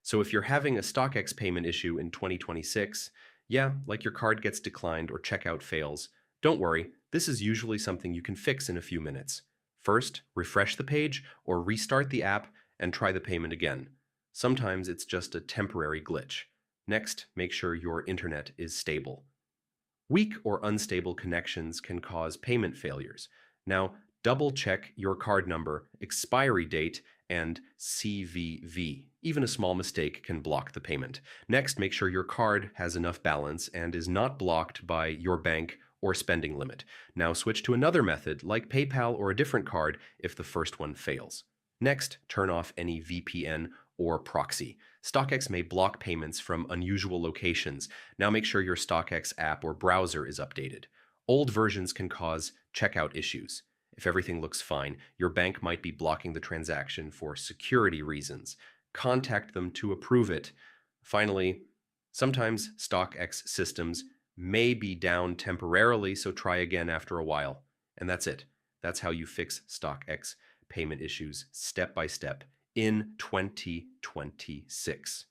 So if you're having a StockX payment issue in 2026, yeah, like your card gets declined or checkout fails, don't worry, this is usually something you can fix in a few minutes. First, refresh the page or restart the app and try the payment again. Sometimes it's just a temporary glitch. Next, make sure your internet is stable. Weak or unstable connections can cause payment failures. Now, double check your card number, expiry date, and CVV. Even a small mistake can block the payment. Next, make sure your card has enough balance and is not blocked by your bank or spending limit. Now, switch to another method like PayPal or a different card if the first one fails. Next, turn off any VPN or proxy. StockX may block payments from unusual locations. Now make sure your StockX app or browser is updated. Old versions can cause checkout issues. If everything looks fine, your bank might be blocking the transaction for security reasons. Contact them to approve it. Finally, sometimes StockX systems may be down temporarily, so try again after a while. And that's it. That's how you fix StockX payment issues step by step in 2026.